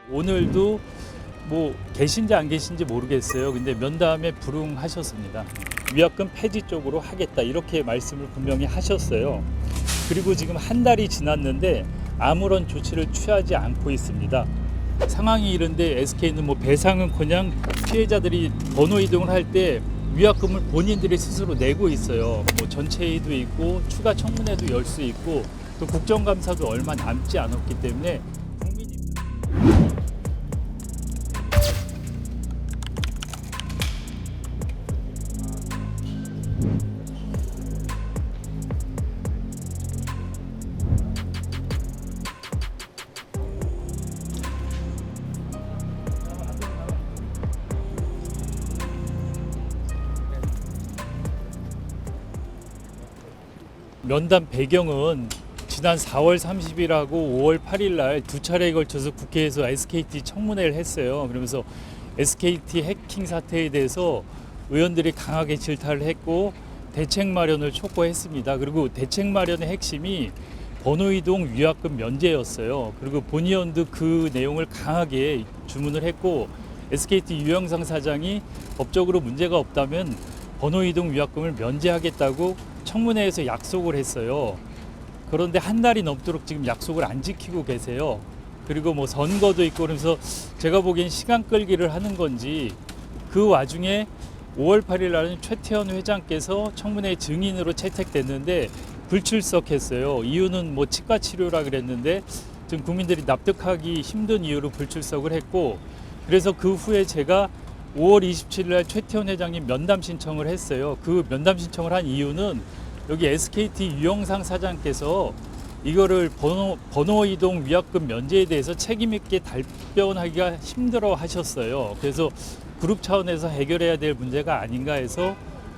오늘도 뭐 계신지 안 계신지 모르겠어요. 근데 면담에 불응하셨습니다. 위약금 폐지 쪽으로 하겠다 이렇게 말씀을 분명히 하셨어요. 그리고 지금 한 달이 지났는데 아무런 조치를 취하지 않고 있습니다. 상황이 이런데 SK는 뭐 배상은커녕 피해자들이 번호 이동을 할 때 위약금을 본인들이 스스로 내고 있어요. 뭐 전체회의도 있고 추가 청문회도 열 수 있고 또 국정감사도 얼마 남지 않았기 때문에 국민 입장. 면담 배경은 지난 4월 30일하고 5월 8일 날 두 차례에 걸쳐서 국회에서 SKT 청문회를 했어요. 그러면서 SKT 해킹 사태에 대해서 의원들이 강하게 질타를 했고 대책 마련을 촉구했습니다. 그리고 대책 마련의 핵심이 번호 이동 위약금 면제였어요. 그리고 본 의원도 그 내용을 강하게 주문을 했고 SKT 유영상 사장이 법적으로 문제가 없다면 번호 이동 위약금을 면제하겠다고 청문회에서 약속을 했어요. 그런데 한 달이 넘도록 지금 약속을 안 지키고 계세요. 그리고 뭐 선거도 있고 그러면서 제가 보기엔 시간 끌기를 하는 건지 그 와중에 5월 8일 날은 최태원 회장께서 청문회 증인으로 채택됐는데 불출석했어요. 이유는 뭐 치과 치료라 그랬는데 지금 국민들이 납득하기 힘든 이유로 불출석을 했고 그래서 그 후에 제가 5월 27일 날 최태원 회장님 면담 신청을 했어요. 그 면담 신청을 한 이유는 여기 SKT 유영상 사장께서 이거를 번호 이동 위약금 면제에 대해서 책임 있게 답변하기가 힘들어 하셨어요. 그래서 그룹 차원에서 해결해야 될 문제가 아닌가 해서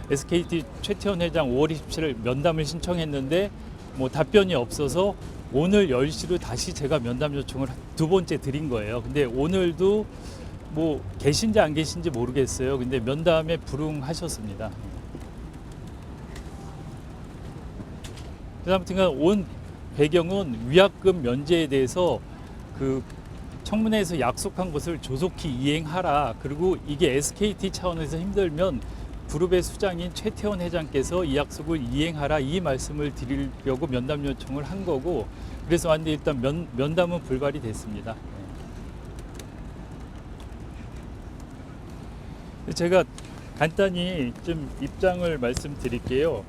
SKT 최태원 회장 5월 27일 면담을 신청했는데 뭐 답변이 없어서 오늘 10시로 다시 제가 면담 요청을 두 번째 드린 거예요. 근데 오늘도 뭐 계신지 안 계신지 모르겠어요. 근데 면담에 불응하셨습니다. 아무튼 온 배경은 위약금 면제에 대해서 그 청문회에서 약속한 것을 조속히 이행하라. 그리고 이게 SKT 차원에서 힘들면 그룹의 수장인 최태원 회장께서 이 약속을 이행하라 이 말씀을 드리려고 면담 요청을 한 거고 그래서 왔는데 일단 면담은 불발이 됐습니다. 제가 간단히 좀 입장을 말씀드릴게요.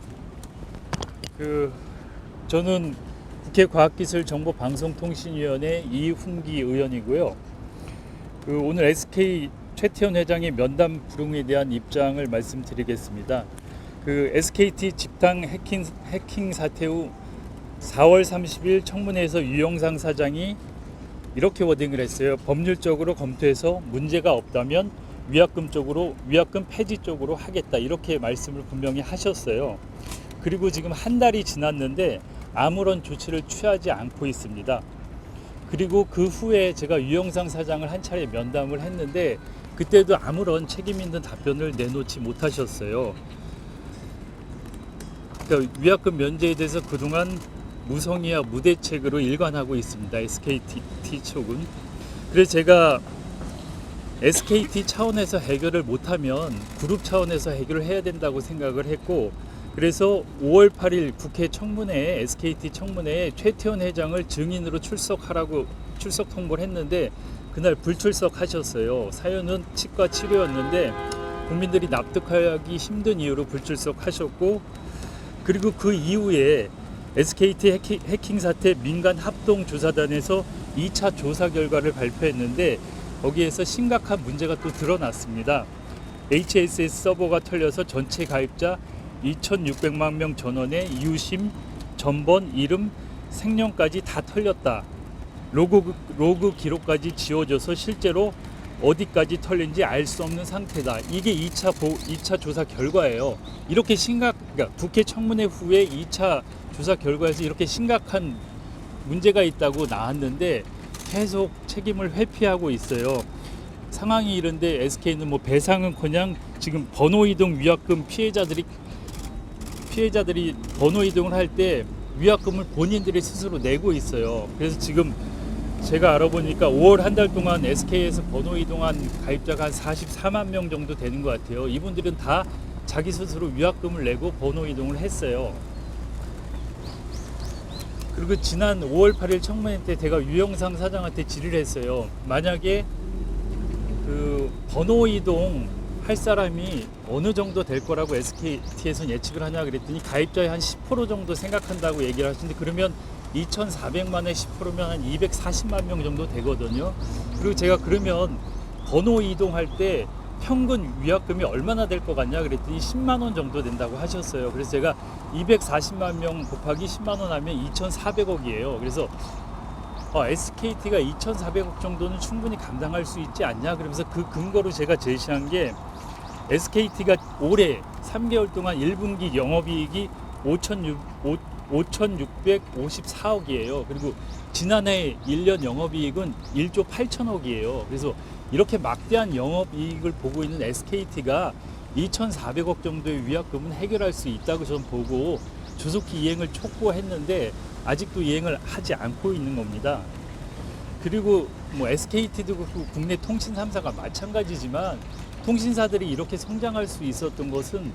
저는 국회 과학기술정보방송통신위원회 이훈기 의원이고요. 오늘 SK 최태원 회장의 면담 불응에 대한 입장을 말씀드리겠습니다. SKT 집단 해킹 사태 후 4월 30일 청문회에서 유영상 사장이 이렇게 워딩을 했어요. 법률적으로 검토해서 문제가 없다면 위약금 폐지 쪽으로 하겠다 이렇게 말씀을 분명히 하셨어요. 그리고 지금 한 달이 지났는데 아무런 조치를 취하지 않고 있습니다. 그리고 그 후에 제가 유영상 사장을 한 차례 면담을 했는데 그때도 아무런 책임 있는 답변을 내놓지 못하셨어요. 그러니까 위약금 면제에 대해서 그동안 무성의와 무대책으로 일관하고 있습니다. SKT 쪽은. 그래서 제가 SKT 차원에서 해결을 못하면 그룹 차원에서 해결을 해야 된다고 생각을 했고 그래서 5월 8일 국회 청문회에 SKT 청문회에 최태원 회장을 증인으로 출석 통보를 했는데 그날 불출석하셨어요. 사연은 치과 치료였는데 국민들이 납득하기 힘든 이유로 불출석하셨고 그리고 그 이후에 SKT 해킹 사태 민간 합동조사단에서 2차 조사 결과를 발표했는데 거기에서 심각한 문제가 또 드러났습니다. HSS 서버가 털려서 전체 가입자 2,600만 명 전원의 유심, 전번, 이름, 생년까지 다 털렸다. 로그 기록까지 지워져서 실제로 어디까지 털린지 알 수 없는 상태다. 이게 2차 조사 결과예요. 이렇게 그러니까 국회 청문회 후에 2차 조사 결과에서 이렇게 심각한 문제가 있다고 나왔는데 계속 책임을 회피하고 있어요. 상황이 이런데 SK는 뭐 배상은커녕 지금 번호 이동 위약금 피해자들이 번호 이동을 할 때 위약금을 본인들이 스스로 내고 있어요. 그래서 지금 제가 알아보니까 5월 한 달 동안 SK에서 번호 이동한 가입자가 한 44만 명 정도 되는 것 같아요. 이분들은 다 자기 스스로 위약금을 내고 번호 이동을 했어요. 그리고 지난 5월 8일 청문회 때 제가 유영상 사장한테 질의를 했어요. 만약에 그 번호 이동 할 사람이 어느 정도 될 거라고 SKT에서는 예측을 하냐 그랬더니 가입자의 한 10% 정도 생각한다고 얘기를 하시는데, 그러면 2,400만에 10%면 한 240만 명 정도 되거든요. 그리고 제가 그러면 번호 이동할 때 평균 위약금이 얼마나 될 것 같냐 그랬더니 10만 원 정도 된다고 하셨어요. 그래서 제가 240만 명 곱하기 10만 원 하면 2,400억이에요. 그래서 SKT가 2,400억 정도는 충분히 감당할 수 있지 않냐, 그러면서 그 근거로 제가 제시한 게 SKT가 올해 3개월 동안 1분기 영업이익이 5,654억이에요. 그리고 지난해 1년 영업이익은 1조 8천억이에요. 그래서 이렇게 막대한 영업이익을 보고 있는 SKT가 2,400억 정도의 위약금은 해결할 수 있다고 저는 보고 조속히 이행을 촉구했는데 아직도 이행을 하지 않고 있는 겁니다. 그리고 뭐 SKT도 그렇고 국내 통신 3사가 마찬가지지만, 통신사들이 이렇게 성장할 수 있었던 것은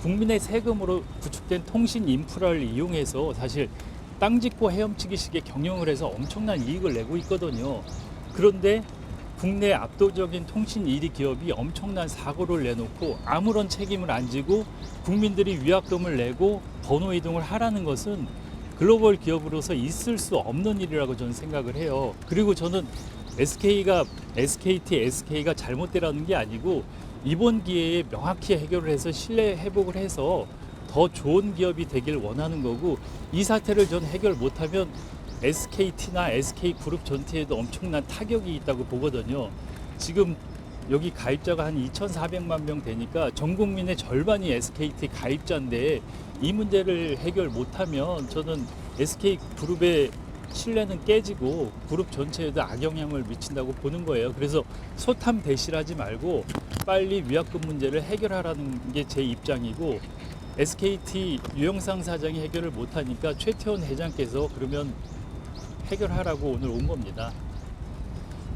국민의 세금으로 구축된 통신 인프라를 이용해서 사실 땅 짓고 헤엄치기식의 경영을 해서 엄청난 이익을 내고 있거든요. 그런데 국내 압도적인 통신 1위 기업이 엄청난 사고를 내놓고 아무런 책임을 안 지고 국민들이 위약금을 내고 번호 이동을 하라는 것은 글로벌 기업으로서 있을 수 없는 일이라고 저는 생각을 해요. 그리고 저는 SK가 잘못되라는 게 아니고 이번 기회에 명확히 해결을 해서 신뢰 회복을 해서 더 좋은 기업이 되길 원하는 거고, 이 사태를 전 해결 못하면 SKT나 SK그룹 전체에도 엄청난 타격이 있다고 보거든요. 지금 여기 가입자가 한 2,400만 명 되니까 전 국민의 절반이 SKT 가입자인데 이 문제를 해결 못하면 저는 SK그룹의 신뢰는 깨지고 그룹 전체에도 악영향을 미친다고 보는 거예요. 그래서 소탐대실하지 말고 빨리 위약금 문제를 해결하라는 게 제 입장이고, SKT 유영상 사장이 해결을 못하니까 최태원 회장께서 그러면 해결하라고 오늘 온 겁니다.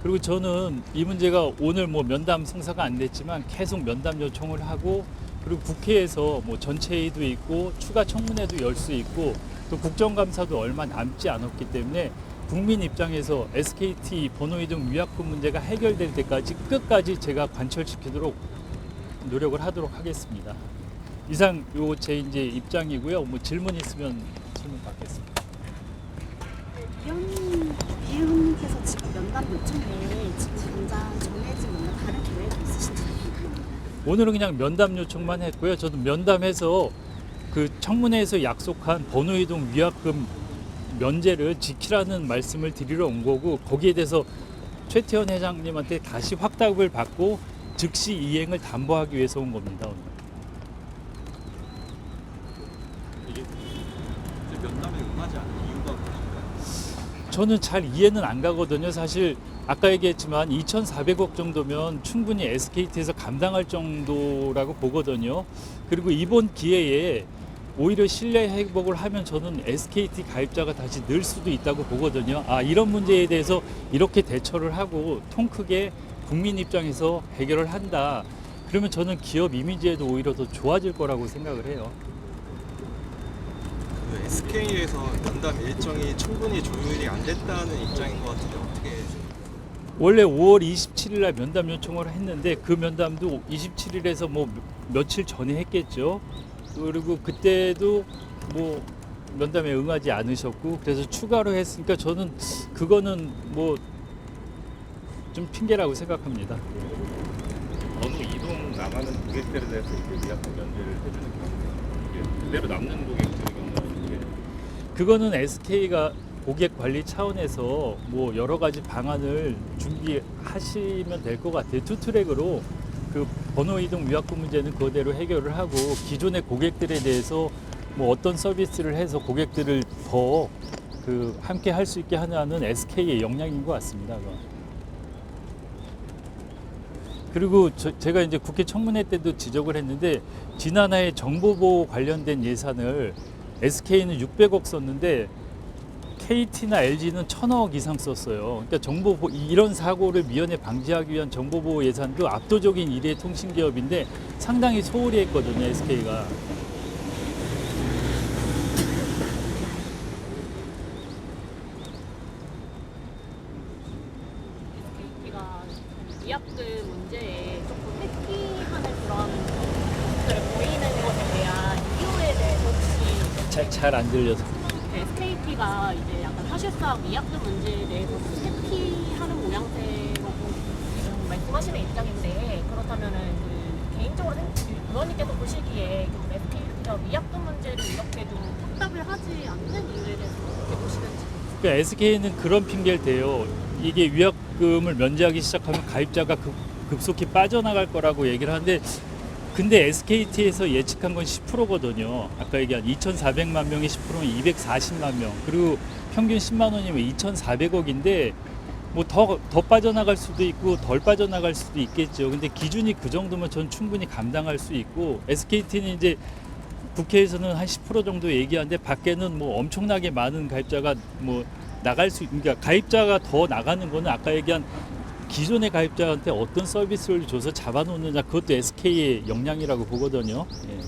그리고 저는 이 문제가 오늘 뭐 면담 성사가 안 됐지만 계속 면담 요청을 하고, 그리고 국회에서 뭐 전체회의도 있고 추가 청문회도 열 수 있고 또 국정감사도 얼마 남지 않았기 때문에 국민 입장에서 SKT 번호 이동 위약금 문제가 해결될 때까지 끝까지 제가 관철시키도록 노력을 하도록 하겠습니다. 이상 요 제 이제 입장이고요. 뭐 질문 있으면 질문 받겠습니다. 위원님께서 지금 면담 요청에 지금 당장 정해진 뭔가 다른 계획이 있으신지 궁금합니다. 오늘은 그냥 면담 요청만 했고요. 저도 면담해서 그 청문회에서 약속한 번호 이동 위약금 면제를 지키라는 말씀을 드리러 온 거고, 거기에 대해서 최태원 회장님한테 다시 확답을 받고 즉시 이행을 담보하기 위해서 온 겁니다. 오늘. 이게 면담에 응하지 않는 이유가 무엇인가요? 저는 잘 이해는 안 가거든요. 사실 아까 얘기했지만 2,400억 정도면 충분히 SKT에서 감당할 정도라고 보거든요. 그리고 이번 기회에 오히려 신뢰 회복을 하면 저는 SKT 가입자가 다시 늘 수도 있다고 보거든요. 이런 문제에 대해서 이렇게 대처를 하고 통 크게 국민 입장에서 해결을 한다. 그러면 저는 기업 이미지에도 오히려 더 좋아질 거라고 생각을 해요. 그 SK에서 면담 일정이 충분히 조율이 안 됐다는 입장인 것 같은데 어떻게 원래 5월 27일 날 면담 요청을 했는데 그 면담도 27일에서 뭐 며칠 전에 했겠죠. 그리고 그때도 뭐 면담에 응하지 않으셨고 그래서 추가로 했으니까 저는 그거는 뭐 좀 핑계라고 생각합니다. 번호 이동 나가는 고객들에 대해서 이렇게 위약금 면제를 해주는 경우는 이게 그대로 남는 고객들의 경우는 이게 그거는 SK가 고객 관리 차원에서 뭐 여러 가지 방안을 준비하시면 될 것 같아요. 투 트랙으로 그 번호 이동 위약금 문제는 그대로 해결을 하고 기존의 고객들에 대해서 뭐 어떤 서비스를 해서 고객들을 더 그 함께 할 수 있게 하는 SK의 역량인 것 같습니다. 그건. 그리고 제가 이제 국회 청문회 때도 지적을 했는데 지난해 정보보호 관련된 예산을 SK는 600억 썼는데 KT나 LG는 1,000억 이상 썼어요. 그러니까 이런 사고를 미연에 방지하기 위한 정보보호 예산도 압도적인 1위 통신기업인데 상당히 소홀히 했거든요, SK가. SKT가 위약금 문제에 조금 회피하는 그런 모습을 보이는 것에 대한 이유에 대해서 혹시 잘 안 들려서. SKT가 이제 약간 사실상 위약금 문제에 대해서 회피하는 모양새라고 지금 말씀하시는 입장인데 그렇다면은 그 개인적으로 의원님께서 보시기에 SKT가 위약금 문제를 이렇게 좀 답답을 하지 않는 이유에 대해서 어떻게 보시는지. 그러니까 SK는 그런 핑계를 대요. 이게 위약금을 면제하기 시작하면 가입자가 급속히 빠져나갈 거라고 얘기를 하는데 근데 SKT에서 예측한 건 10%거든요. 아까 얘기한 2,400만 명의 10%면 240만 명. 그리고 평균 10만 원이면 2,400억인데 뭐 더 빠져나갈 수도 있고 덜 빠져나갈 수도 있겠죠. 근데 기준이 그 정도면 전 충분히 감당할 수 있고 SKT는 이제 국회에서는 한 10% 정도 얘기하는데 밖에는 뭐 엄청나게 많은 가입자가 뭐 나갈 수 그러니까 가입자가 더 나가는 거는 아까 얘기한 기존의 가입자한테 어떤 서비스를 줘서 잡아놓느냐 그것도 SK의 역량이라고 보거든요. 예.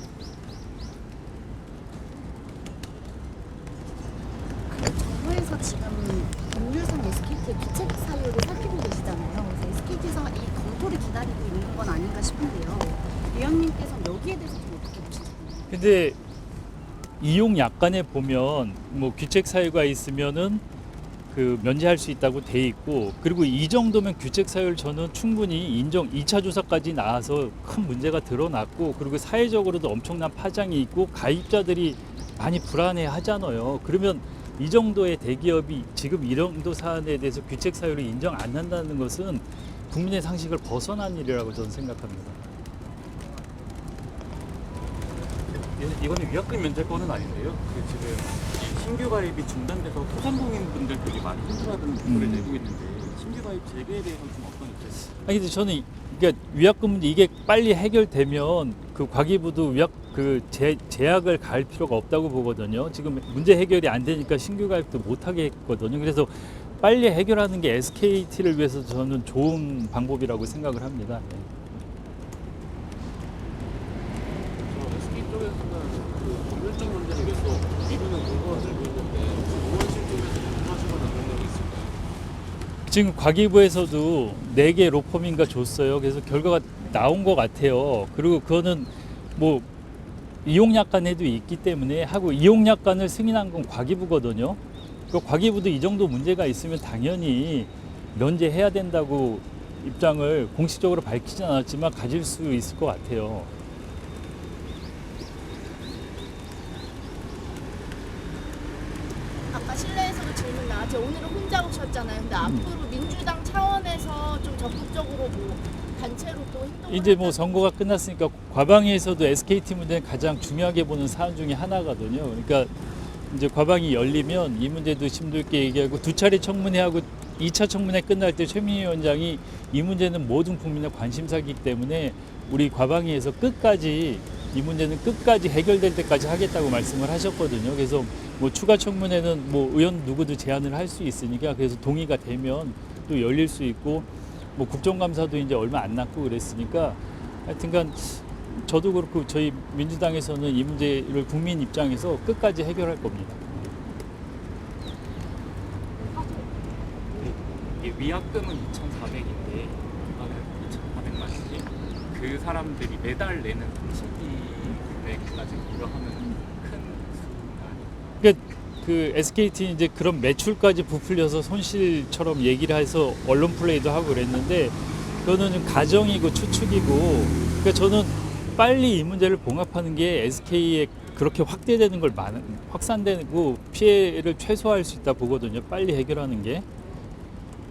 정부에서 지금 법률상 SKT의 귀책 사유를 살피고 계시잖아요. 그래서 SKT에서 이 검토를 기다리고 있는 건 아닌가 싶은데요. 위원님께서 여기에 대해서 좀 어떻게 보시나요? 근데 이용 약관에 보면 뭐 귀책 사유가 있으면은 그 면제할 수 있다고 돼 있고 그리고 이 정도면 귀책 사유를 저는 충분히 인정 2차 조사까지 나와서 큰 문제가 드러났고 그리고 사회적으로도 엄청난 파장이 있고 가입자들이 많이 불안해 하잖아요. 그러면 이 정도의 대기업이 지금 이 정도 사안에 대해서 귀책 사유를 인정 안 한다는 것은 국민의 상식을 벗어난 일이라고 저는 생각합니다. 이거는 위약금 면제권은 아닌데요. 그 지금 신규 가입이 중단돼서 소상공인 분들들이 많이 힘들어하는 부분을 내고 있는데 신규 가입 재개에 대해서는 좀 어떤 입장이세요? 아니 근데 저는 그러니까 위약금 문제 이게 빨리 해결되면 그 과기부도 제약을 가할 필요가 없다고 보거든요. 지금 문제 해결이 안 되니까 신규 가입도 못 하게 했거든요. 그래서 빨리 해결하는 게 SKT를 위해서 저는 좋은 방법이라고 생각을 합니다. 네. SK 쪽에서는 그 법률적 문제를 위해서 미루는 근거가 들고 있는데 의원실 쪽에서 공부하시거나 그런 적이 있을까요? 지금 과기부에서도 4개 로펌인가 줬어요. 그래서 결과가 나온 것 같아요. 그리고 그거는 뭐 이용약관에도 있기 때문에 하고 이용약관을 승인한 건 과기부거든요. 그 과기부도 이 정도 문제가 있으면 당연히 면제해야 된다고 입장을 공식적으로 밝히진 않았지만 가질 수 있을 것 같아요. 아까 실내에서도 질문 나왔죠. 오늘은 혼자 오셨잖아요. 근데 앞으로 민주당 차원에서 좀 적극적으로 뭐 단체로 또 행동을 이제 뭐 선거가 끝났으니까 과방위에서도 SKT 문제는 가장 중요하게 보는 사안 중에 하나거든요. 그러니까 이제 과방위 열리면 이 문제도 심도 있게 얘기하고 두 차례 청문회하고 2차 청문회 끝날 때 최민희 위원장이 이 문제는 모든 국민의 관심사이기 때문에 우리 과방위에서 끝까지 이 문제는 끝까지 해결될 때까지 하겠다고 말씀을 하셨거든요. 그래서 뭐 추가 청문회는 뭐 의원 누구도 제안을 할 수 있으니까 그래서 동의가 되면 또 열릴 수 있고 뭐 국정감사도 이제 얼마 안 남고 그랬으니까 하여튼간 저도 그렇고 저희 민주당에서는 이 문제를 국민 입장에서 끝까지 해결할 겁니다. 이게 위약금은 2,400인데 2,400만이지 그 사람들이 매달 내는 통신비까지 고려하면 큰 수가 아니에요. 그러니까 그 SKT 이제 그런 매출까지 부풀려서 손실처럼 얘기를 해서 언론 플레이도 하고 그랬는데 그거는 좀 가정이고 추측이고 그러니까 저는 빨리 이 문제를 봉합하는 게 SK에 그렇게 확대되는 걸 확산되고 피해를 최소화할 수 있다 보거든요. 빨리 해결하는 게.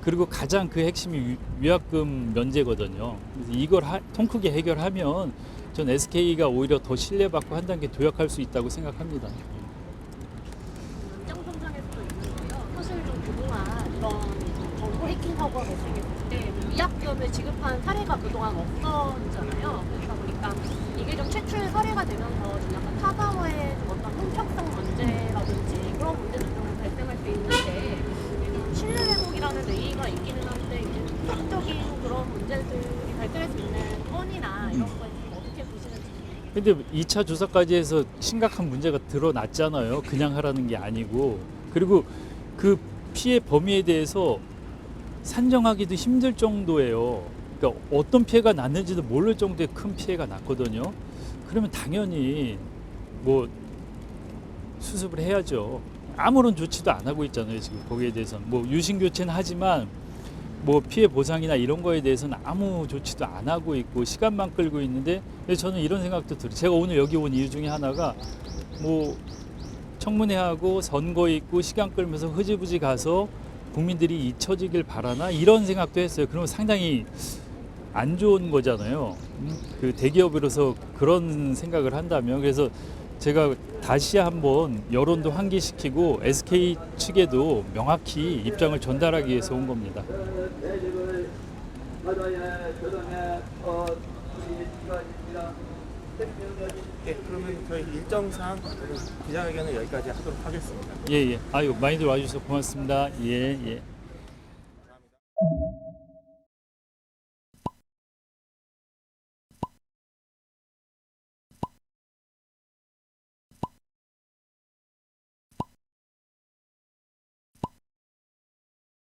그리고 가장 그 핵심이 위약금 면제거든요. 그래서 이걸 통 크게 해결하면 전 SK가 오히려 더 신뢰받고 한 단계 도약할 수 있다고 생각합니다. 연장선상에서도 있는데요. 사실 좀 그동안 이런 정보 해킹 사고가 발생했을 때 위약금을 지급한 사례가 그동안 없었잖아요. 그러다 보니까 이게 좀 최초의 사례가 되면서 좀 약간 타가와의 어떤 형평성 문제라든지 그런 문제도 좀 발생할 수 돼 있는데 신뢰 회복이라는 의의가 있기는 한데 이제 법적인 그런 문제들이 발생할 수 있는 건이나 이런 거에 좀 어떻게 보시는지. 근데 2차 조사까지 해서 심각한 문제가 드러났잖아요. 그냥 하라는 게 아니고. 그리고 그 피해 범위에 대해서 산정하기도 힘들 정도예요. 그러니까 어떤 피해가 났는지도 모를 정도의 큰 피해가 났거든요. 그러면 당연히 뭐 수습을 해야죠. 아무런 조치도 안 하고 있잖아요. 지금 거기에 대해서는 뭐 유신 교체는 하지만 뭐 피해 보상이나 이런 거에 대해서는 아무 조치도 안 하고 있고 시간만 끌고 있는데, 저는 이런 생각도 들어요. 제가 오늘 여기 온 이유 중에 하나가 뭐 청문회하고 선거 있고 시간 끌면서 흐지부지 가서 국민들이 잊혀지길 바라나 이런 생각도 했어요. 그러면 상당히 안 좋은 거잖아요. 그 대기업으로서 그런 생각을 한다면. 그래서 제가 다시 한번 여론도 환기시키고 SK 측에도 명확히 입장을 전달하기 위해서 온 겁니다. 네, 그러면 저희 일정상 기자회견은 여기까지 하도록 하겠습니다. 예, 예. 아유, 많이들 와주셔서 고맙습니다. 예, 예.